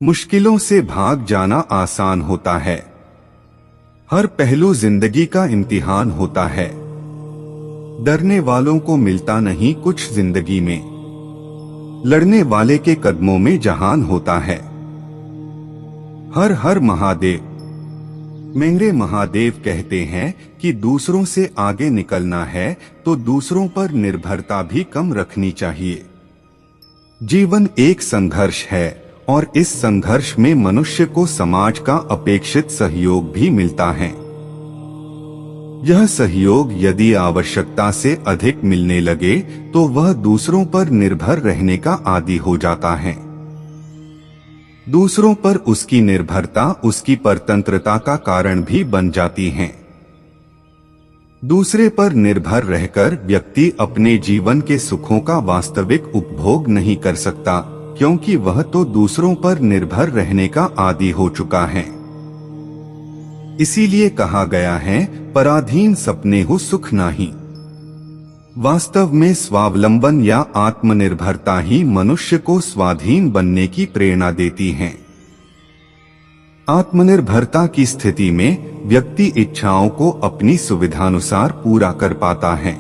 मुश्किलों से भाग जाना आसान होता है। हर पहलू जिंदगी का इम्तिहान होता है। डरने वालों को मिलता नहीं कुछ जिंदगी में, लड़ने वाले के कदमों में जहान होता है। हर हर महादेव। मेरे महादेव कहते हैं कि दूसरों से आगे निकलना है तो दूसरों पर निर्भरता भी कम रखनी चाहिए। जीवन एक संघर्ष है और इस संघर्ष में मनुष्य को समाज का अपेक्षित सहयोग भी मिलता है। यह सहयोग यदि आवश्यकता से अधिक मिलने लगे तो वह दूसरों पर निर्भर रहने का आदी हो जाता है। दूसरों पर उसकी निर्भरता उसकी परतंत्रता का कारण भी बन जाती है। दूसरे पर निर्भर रहकर व्यक्ति अपने जीवन के सुखों का वास्तविक उपभोग नहीं कर सकता, क्योंकि वह तो दूसरों पर निर्भर रहने का आदी हो चुका है। इसीलिए कहा गया है, पराधीन सपने हो सुख नाही। वास्तव में स्वावलंबन या आत्मनिर्भरता ही मनुष्य को स्वाधीन बनने की प्रेरणा देती है। आत्मनिर्भरता की स्थिति में व्यक्ति इच्छाओं को अपनी सुविधानुसार पूरा कर पाता है।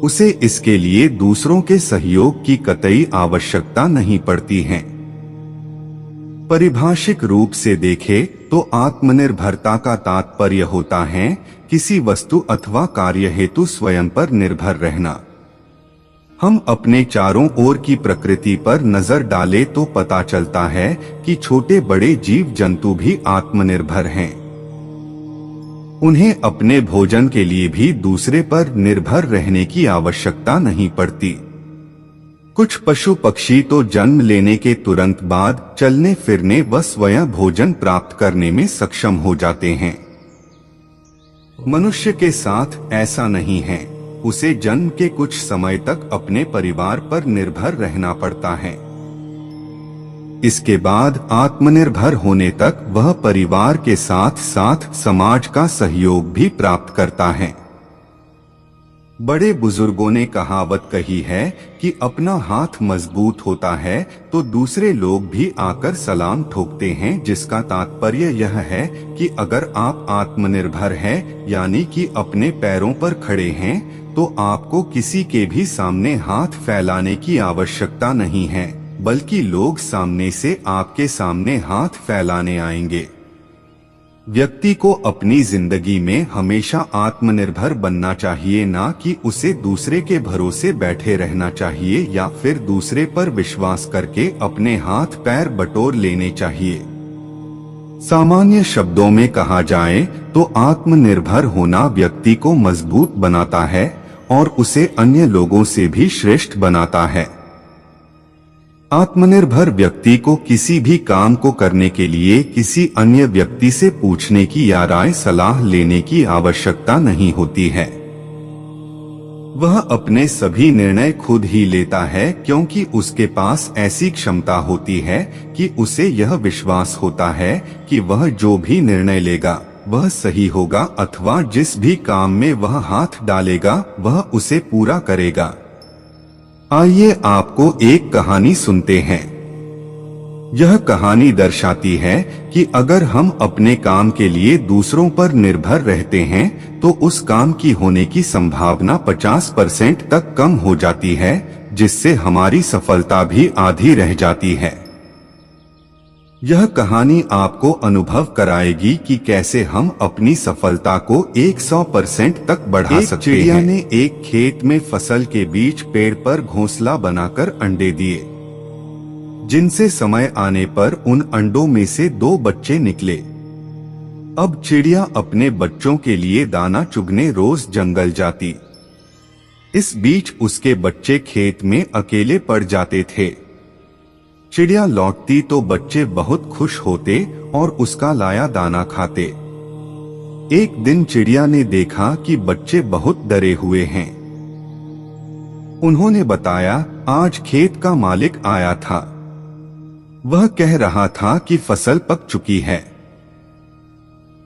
उसे इसके लिए दूसरों के सहयोग की कतई आवश्यकता नहीं पड़ती है। पारिभाषिक रूप से देखें तो आत्मनिर्भरता का तात्पर्य होता है किसी वस्तु अथवा कार्य हेतु स्वयं पर निर्भर रहना। हम अपने चारों ओर की प्रकृति पर नजर डालें तो पता चलता है कि छोटे बड़े जीव जंतु भी आत्मनिर्भर हैं। उन्हें अपने भोजन के लिए भी दूसरे पर निर्भर रहने की आवश्यकता नहीं पड़ती। कुछ पशु पक्षी तो जन्म लेने के तुरंत बाद चलने फिरने व स्वयं भोजन प्राप्त करने में सक्षम हो जाते हैं। मनुष्य के साथ ऐसा नहीं है। उसे जन्म के कुछ समय तक अपने परिवार पर निर्भर रहना पड़ता है। इसके बाद आत्मनिर्भर होने तक वह परिवार के साथ साथ समाज का सहयोग भी प्राप्त करता है। बड़े बुजुर्गों ने कहावत कही है कि अपना हाथ मजबूत होता है तो दूसरे लोग भी आकर सलाम ठोकते हैं, जिसका तात्पर्य यह है कि अगर आप आत्मनिर्भर हैं, यानी कि अपने पैरों पर खड़े हैं, तो आपको किसी के भी सामने हाथ फैलाने की आवश्यकता नहीं है, बल्कि लोग सामने से आपके सामने हाथ फैलाने आएंगे। व्यक्ति को अपनी जिंदगी में हमेशा आत्मनिर्भर बनना चाहिए, ना कि उसे दूसरे के भरोसे बैठे रहना चाहिए या फिर दूसरे पर विश्वास करके अपने हाथ पैर बटोर लेने चाहिए। सामान्य शब्दों में कहा जाए तो आत्मनिर्भर होना व्यक्ति को मजबूत बनाता है और उसे अन्य लोगों से भी श्रेष्ठ बनाता है। आत्मनिर्भर व्यक्ति को किसी भी काम को करने के लिए किसी अन्य व्यक्ति से पूछने की या राय सलाह लेने की आवश्यकता नहीं होती है। वह अपने सभी निर्णय खुद ही लेता है, क्योंकि उसके पास ऐसी क्षमता होती है कि उसे यह विश्वास होता है कि वह जो भी निर्णय लेगा वह सही होगा, अथवा जिस भी काम में वह हाथ डालेगा वह उसे पूरा करेगा। आइए आपको एक कहानी सुनते हैं। यह कहानी दर्शाती है कि अगर हम अपने काम के लिए दूसरों पर निर्भर रहते हैं तो उस काम की होने की संभावना 50% तक कम हो जाती है, जिससे हमारी सफलता भी आधी रह जाती है। यह कहानी आपको अनुभव कराएगी कि कैसे हम अपनी सफलता को 100% तक बढ़ा सकते हैं। चिड़िया ने एक खेत में फसल के बीच पेड़ पर घोंसला बनाकर अंडे दिए, जिनसे समय आने पर उन अंडों में से 2 बच्चे निकले। अब चिड़िया अपने बच्चों के लिए दाना चुगने रोज जंगल जाती। इस बीच उसके बच्चे खेत में अकेले पड़ जाते थे। चिड़िया लौटती तो बच्चे बहुत खुश होते और उसका लाया दाना खाते। एक दिन चिड़िया ने देखा कि बच्चे बहुत डरे हुए हैं। उन्होंने बताया, आज खेत का मालिक आया था। वह कह रहा था कि फसल पक चुकी है,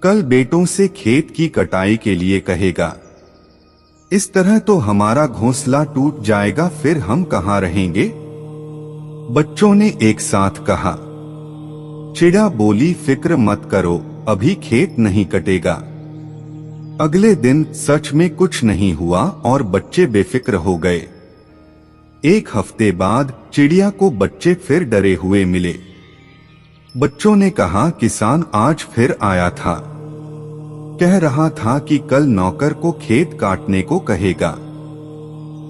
कल बेटों से खेत की कटाई के लिए कहेगा। इस तरह तो हमारा घोंसला टूट जाएगा, फिर हम कहाँ रहेंगे? बच्चों ने एक साथ कहा। चिड़िया बोली, फिक्र मत करो, अभी खेत नहीं कटेगा। अगले दिन सच में कुछ नहीं हुआ और बच्चे बेफिक्र हो गए। एक हफ्ते बाद चिड़िया को बच्चे फिर डरे हुए मिले। बच्चों ने कहा, किसान आज फिर आया था, कह रहा था कि कल नौकर को खेत काटने को कहेगा।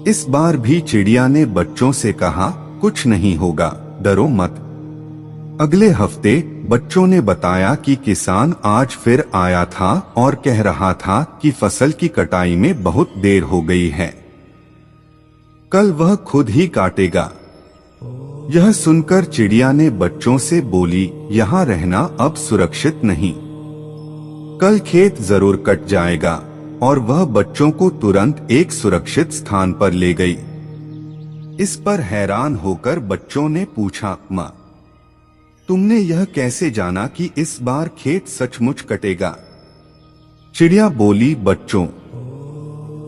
इस बार भी चिड़िया ने बच्चों से कहा, कुछ नहीं होगा, डरो मत। अगले हफ्ते बच्चों ने बताया कि किसान आज फिर आया था और कह रहा था कि फसल की कटाई में बहुत देर हो गई है, कल वह खुद ही काटेगा। यह सुनकर चिड़िया ने बच्चों से बोली, यहाँ रहना अब सुरक्षित नहीं, कल खेत जरूर कट जाएगा। और वह बच्चों को तुरंत एक सुरक्षित स्थान पर ले गई। इस पर हैरान होकर बच्चों ने पूछा, माँ, तुमने यह कैसे जाना कि इस बार खेत सचमुच कटेगा? चिड़िया बोली, बच्चों,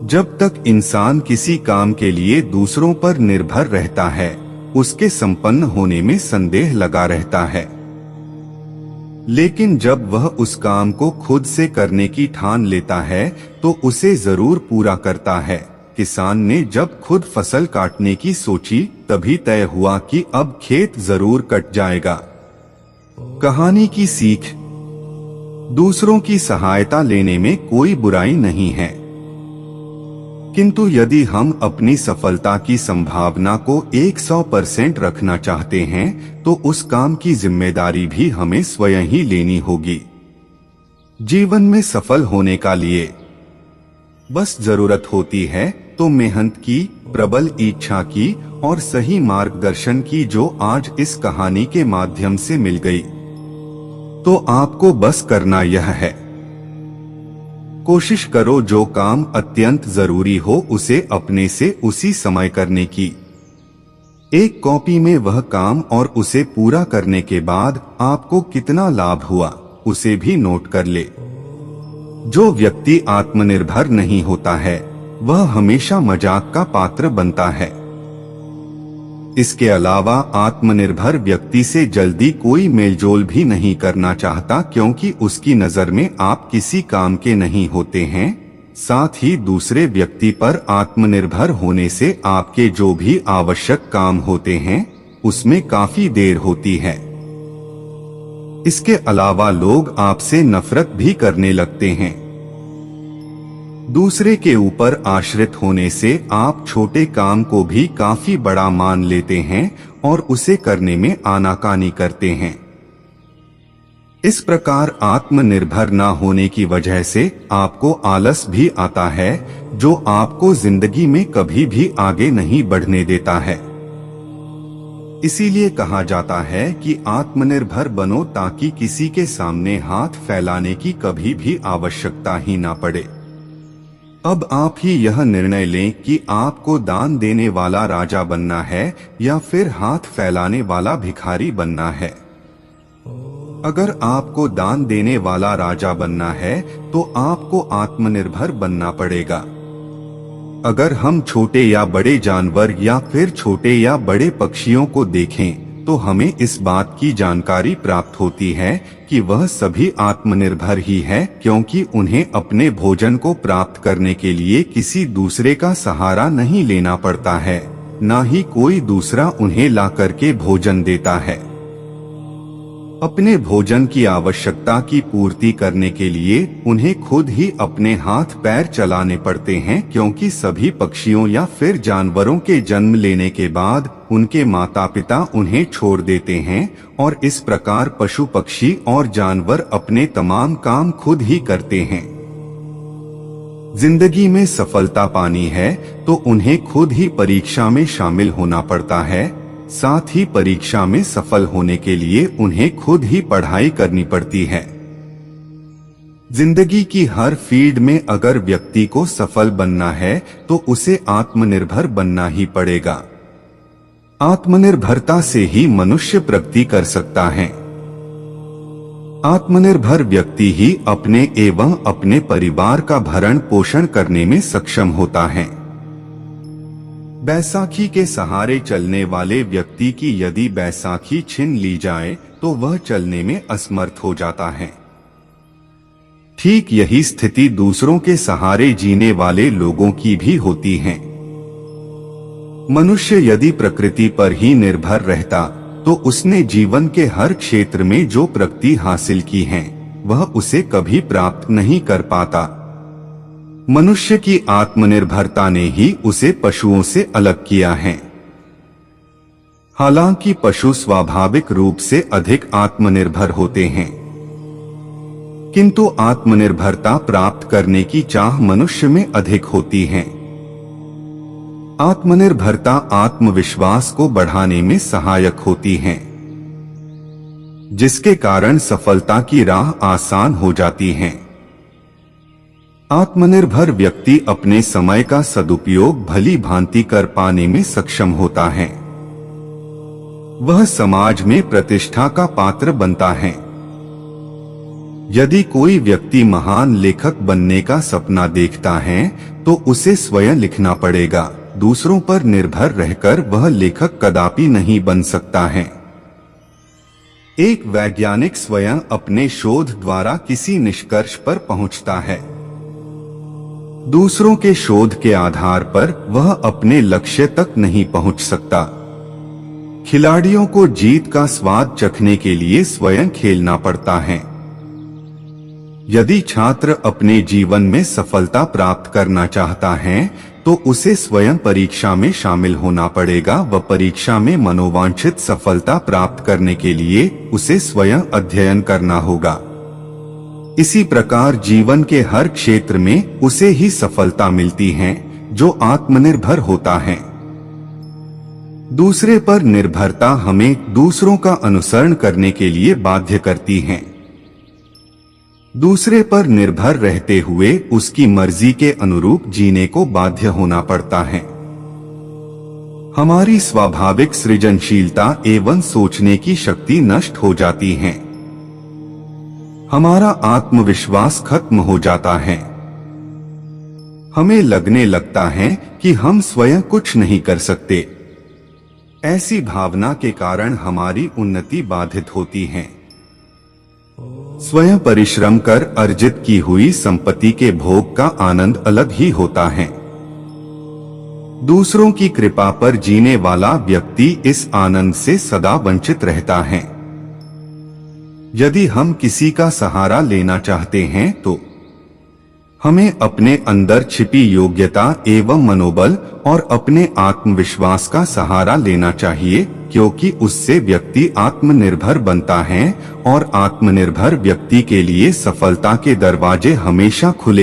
जब तक इंसान किसी काम के लिए दूसरों पर निर्भर रहता है, उसके संपन्न होने में संदेह लगा रहता है, लेकिन जब वह उस काम को खुद से करने की ठान लेता है तो उसे जरूर पूरा करता है। किसान ने जब खुद फसल काटने की सोची तभी तय हुआ कि अब खेत जरूर कट जाएगा। कहानी की सीख, दूसरों की सहायता लेने में कोई बुराई नहीं है, किंतु यदि हम अपनी सफलता की संभावना को 100% रखना चाहते हैं तो उस काम की जिम्मेदारी भी हमें स्वयं ही लेनी होगी। जीवन में सफल होने का लिए बस जरूरत होती है तो मेहनत की, प्रबल इच्छा की और सही मार्गदर्शन की, जो आज इस कहानी के माध्यम से मिल गई। तो आपको बस करना यह है, कोशिश करो जो काम अत्यंत जरूरी हो उसे अपने से उसी समय करने की। एक कॉपी में वह काम और उसे पूरा करने के बाद आपको कितना लाभ हुआ उसे भी नोट कर ले। जो व्यक्ति आत्मनिर्भर नहीं होता है वह हमेशा मजाक का पात्र बनता है। इसके अलावा आत्मनिर्भर व्यक्ति से जल्दी कोई मेलजोल भी नहीं करना चाहता, क्योंकि उसकी नजर में आप किसी काम के नहीं होते हैं। साथ ही दूसरे व्यक्ति पर आत्मनिर्भर होने से आपके जो भी आवश्यक काम होते हैं उसमें काफी देर होती है। इसके अलावा लोग आपसे नफरत भी करने लगते हैं। दूसरे के ऊपर आश्रित होने से आप छोटे काम को भी काफी बड़ा मान लेते हैं और उसे करने में आनाकानी करते हैं। इस प्रकार आत्मनिर्भर न होने की वजह से आपको आलस भी आता है, जो आपको जिंदगी में कभी भी आगे नहीं बढ़ने देता है। इसीलिए कहा जाता है कि आत्मनिर्भर बनो ताकि किसी के सामने हाथ फैलाने की कभी भी आवश्यकता ही ना पड़े। अब आप ही यह निर्णय लें कि आपको दान देने वाला राजा बनना है या फिर हाथ फैलाने वाला भिखारी बनना है। अगर आपको दान देने वाला राजा बनना है तो आपको आत्मनिर्भर बनना पड़ेगा। अगर हम छोटे या बड़े जानवर या फिर छोटे या बड़े पक्षियों को देखें तो हमें इस बात की जानकारी प्राप्त होती है कि वह सभी आत्मनिर्भर ही है, क्योंकि उन्हें अपने भोजन को प्राप्त करने के लिए किसी दूसरे का सहारा नहीं लेना पड़ता है, न ही कोई दूसरा उन्हें ला करके भोजन देता है। अपने भोजन की आवश्यकता की पूर्ति करने के लिए उन्हें खुद ही अपने हाथ पैर चलाने पड़ते हैं, क्योंकि सभी पक्षियों या फिर जानवरों के जन्म लेने के बाद उनके माता पिता उन्हें छोड़ देते हैं और इस प्रकार पशु पक्षी और जानवर अपने तमाम काम खुद ही करते हैं। जिंदगी में सफलता पानी है तो उन्हें खुद ही परीक्षा में शामिल होना पड़ता है। साथ ही परीक्षा में सफल होने के लिए उन्हें खुद ही पढ़ाई करनी पड़ती है। जिंदगी की हर फील्ड में अगर व्यक्ति को सफल बनना है तो उसे आत्मनिर्भर बनना ही पड़ेगा। आत्मनिर्भरता से ही मनुष्य प्रगति कर सकता है। आत्मनिर्भर व्यक्ति ही अपने एवं अपने परिवार का भरण पोषण करने में सक्षम होता है। बैसाखी के सहारे चलने वाले व्यक्ति की यदि बैसाखी छीन ली जाए तो वह चलने में असमर्थ हो जाता है। ठीक यही स्थिति दूसरों के सहारे जीने वाले लोगों की भी होती है। मनुष्य यदि प्रकृति पर ही निर्भर रहता तो उसने जीवन के हर क्षेत्र में जो प्रगति हासिल की है वह उसे कभी प्राप्त नहीं कर पाता। मनुष्य की आत्मनिर्भरता ने ही उसे पशुओं से अलग किया है। हालांकि पशु स्वाभाविक रूप से अधिक आत्मनिर्भर होते हैं, किंतु आत्मनिर्भरता प्राप्त करने की चाह मनुष्य में अधिक होती है। आत्मनिर्भरता आत्मविश्वास को बढ़ाने में सहायक होती है, जिसके कारण सफलता की राह आसान हो जाती है। आत्मनिर्भर व्यक्ति अपने समय का सदुपयोग भली भांति कर पाने में सक्षम होता है। वह समाज में प्रतिष्ठा का पात्र बनता है। यदि कोई व्यक्ति महान लेखक बनने का सपना देखता है तो उसे स्वयं लिखना पड़ेगा। दूसरों पर निर्भर रहकर वह लेखक कदापि नहीं बन सकता है। एक वैज्ञानिक स्वयं अपने शोध द्वारा किसी निष्कर्ष पर पहुंचता है। दूसरों के शोध के आधार पर वह अपने लक्ष्य तक नहीं पहुंच सकता। खिलाड़ियों को जीत का स्वाद चखने के लिए स्वयं खेलना पड़ता है। यदि छात्र अपने जीवन में सफलता प्राप्त करना चाहता है तो उसे स्वयं परीक्षा में शामिल होना पड़ेगा व परीक्षा में मनोवांछित सफलता प्राप्त करने के लिए उसे स्वयं अध्ययन करना होगा। इसी प्रकार जीवन के हर क्षेत्र में उसे ही सफलता मिलती है जो आत्मनिर्भर होता है। दूसरे पर निर्भरता हमें दूसरों का अनुसरण करने के लिए बाध्य करती है। दूसरे पर निर्भर रहते हुए उसकी मर्जी के अनुरूप जीने को बाध्य होना पड़ता है। हमारी स्वाभाविक सृजनशीलता एवं सोचने की शक्ति नष्ट हो जाती है। हमारा आत्मविश्वास खत्म हो जाता है। हमें लगने लगता है कि हम स्वयं कुछ नहीं कर सकते। ऐसी भावना के कारण हमारी उन्नति बाधित होती है। स्वयं परिश्रम कर अर्जित की हुई संपत्ति के भोग का आनंद अलग ही होता है। दूसरों की कृपा पर जीने वाला व्यक्ति इस आनंद से सदा वंचित रहता है। यदि हम किसी का सहारा लेना चाहते हैं तो हमें अपने अंदर छिपी योग्यता एवं मनोबल और अपने आत्मविश्वास का सहारा लेना चाहिए, क्योंकि उससे व्यक्ति आत्मनिर्भर बनता है और आत्मनिर्भर व्यक्ति के लिए सफलता के दरवाजे हमेशा खुले